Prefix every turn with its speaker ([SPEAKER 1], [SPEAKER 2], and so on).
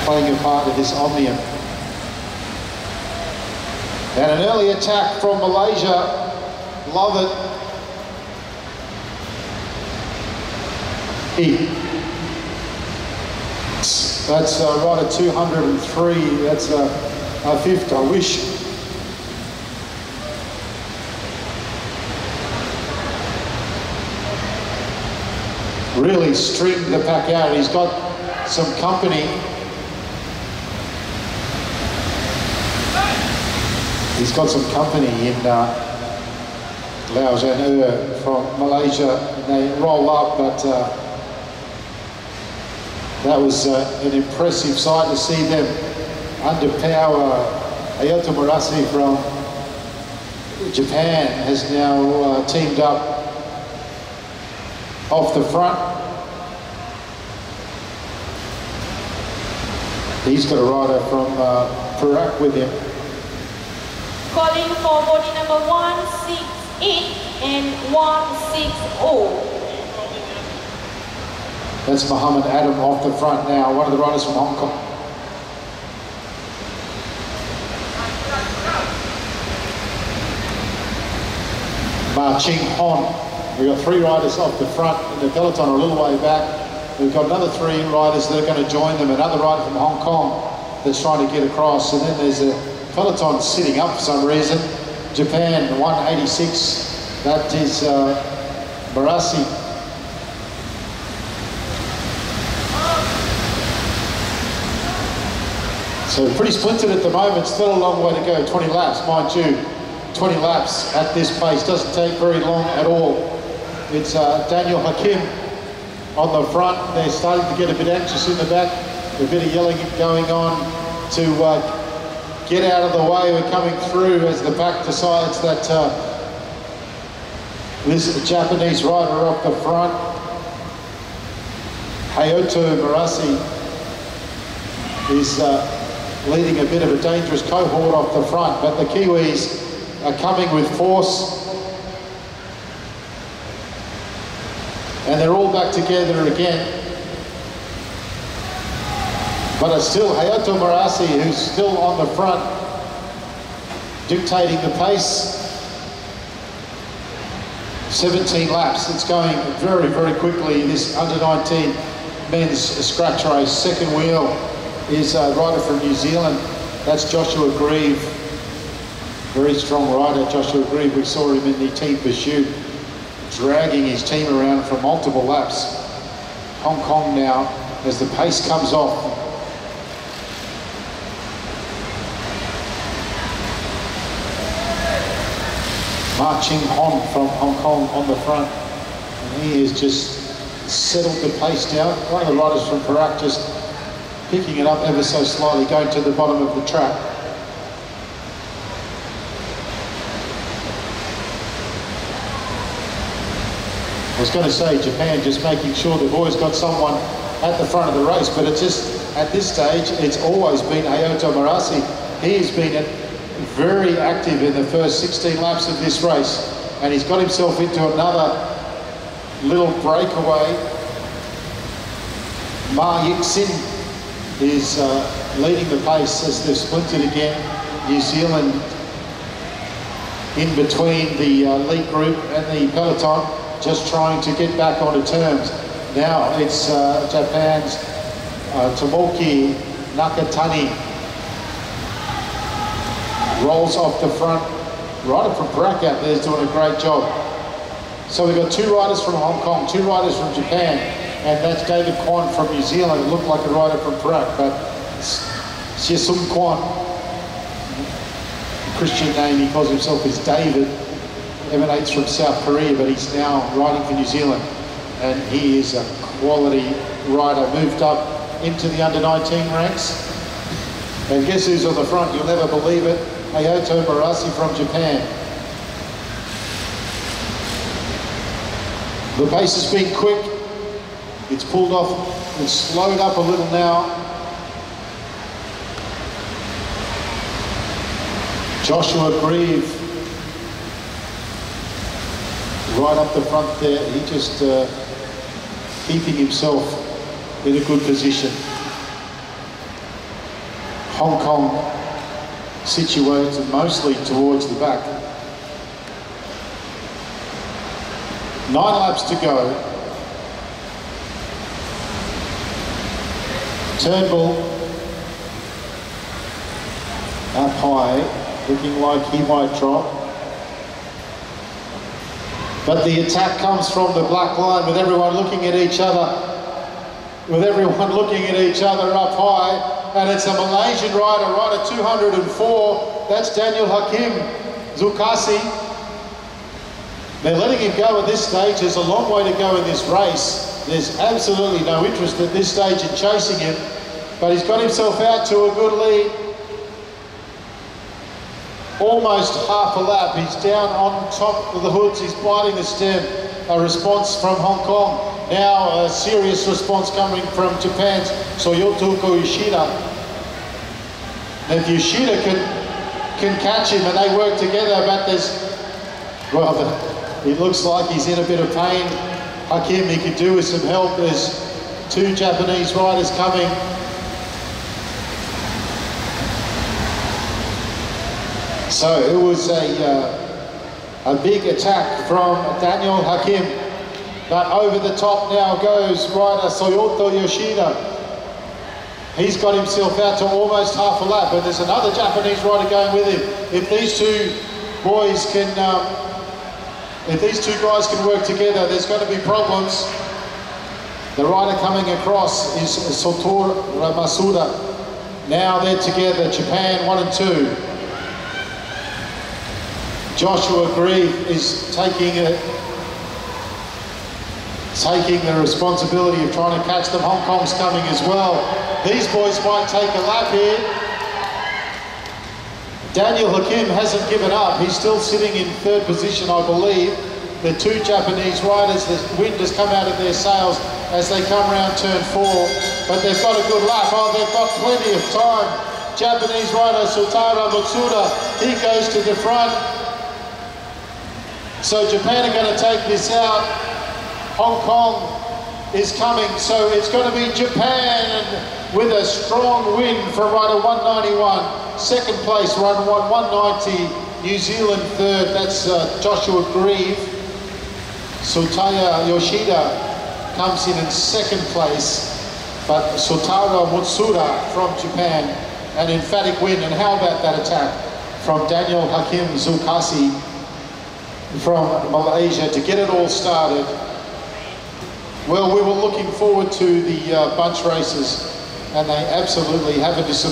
[SPEAKER 1] playing a part in this Omnium. And an early attack from Malaysia. Love it. That's right at 203. That's a fifth, I wish. Really stringed the pack out. He's got some company. He's got some company in Lau Zhan from Malaysia. And they roll up, but that was an impressive sight to see them underpower. Hayato Murasi from Japan has now teamed up off the front. He's got a rider from Perak with him.
[SPEAKER 2] Calling for body number 168 and 160.
[SPEAKER 1] That's Muhammad Adam off the front now, one of the riders from Hong Kong. Ma Ching Hon. We've got 3 riders off the front, and the peloton are a little way back. We've got another 3 riders that are going to join them, another rider from Hong Kong that's trying to get across, and then there's a peloton sitting up for some reason. Japan, 186, that is Murasi. So pretty splintered at the moment, still a long way to go, 20 laps, mind you. 20 laps at this pace doesn't take very long at all. It's Daniel Hakim on the front. They're starting to get a bit anxious in the back. A bit of yelling going on to get out of the way. We're coming through as the back decides that this Japanese rider up the front, Hayato Murasi, is leading a bit of a dangerous cohort off the front, but the Kiwis are coming with force. And they're all back together again. But it's still Hayato Murasi who's still on the front, dictating the pace. 17 laps, it's going very, very quickly. This under-19 men's scratch race. Second wheel is a rider from New Zealand. That's Joshua Grieve. Very strong rider, Joshua Grieve. We saw him in the team pursuit, dragging his team around for multiple laps. Hong Kong now, as the pace comes off. Ma Ching Hon from Hong Kong on the front. And he has just settled the pace down. One of the riders from Perak just picking it up ever so slightly, going to the bottom of the track. I was going to say Japan just making sure they've always got someone at the front of the race, but it's just, at this stage, it's always been Hayato Murasi. He has been very active in the first 16 laps of this race, and he's got himself into another little breakaway. Ma Yik-sin is leading the pace as they've splintered again. New Zealand in between the elite group and the peloton, just trying to get back onto terms. Now it's Japan's Tomoki Nakatani rolls off the front. Rider from Perak out there is doing a great job. So we've got 2 riders from Hong Kong, 2 riders from Japan, and that's David Kwan from New Zealand. It looked like a rider from Perak, but Xie Sung Kwan, the Christian name he calls himself is David, emanates from South Korea, but he's now riding for New Zealand, and he is a quality rider. Moved up into the under-19 ranks, and guess who's on the front? You'll never believe it. Hayato Murasi from Japan. The pace has been quick. It's pulled off, it's slowed up a little now. Joshua Grieve, right up the front there. He just keeping himself in a good position. Hong Kong situated mostly towards the back. 9 laps to go. Turnbull up high, looking like he might drop. But the attack comes from the black line with everyone looking at each other. With everyone looking at each other up high. And it's a Malaysian rider, rider 204. That's Daniel Hakim Zulkifli. They're letting him go at this stage. There's a long way to go in this race. There's absolutely no interest at this stage in chasing him. But he's got himself out to a good lead. Almost half a lap. He's down on top of the hoods. He's biting the stem. A response from Hong Kong. Now a serious response coming from Japan's Soyotuko Yoshida. If Yoshida can catch him and they work together, but it looks like he's in a bit of pain. Hakim, he could do with some help. There's 2 Japanese riders coming. So it was a big attack from Daniel Hakim. But over the top now goes rider Soyoto Yoshida. He's got himself out to almost half a lap, and there's another Japanese rider going with him. If these two boys can, if these 2 guys can work together, there's going to be problems. The rider coming across is Satoru Masuda. Now they're together, Japan 1 and 2. Joshua Grieve is taking the responsibility of trying to catch them. Hong Kong's coming as well. These boys might take a lap here. Daniel Hakim hasn't given up. He's still sitting in 3rd position, I believe. The 2 Japanese riders, the wind has come out of their sails as they come around turn 4. But they've got a good lap. Oh, they've got plenty of time. Japanese rider Sotaro Matsuda, he goes to the front. So Japan are going to take this out. Hong Kong is coming, so it's going to be Japan with a strong win from rider 191. 2nd place, rider 190. New Zealand 3rd, that's Joshua Grieve. Sotaya Yoshida comes in 2nd place, but Sotaro Matsuda from Japan, an emphatic win. And how about that attack from Daniel Hakim Zulkifli from Malaysia to get it all started? Well, we were looking forward to the bunch races, and they absolutely haven't disappointed.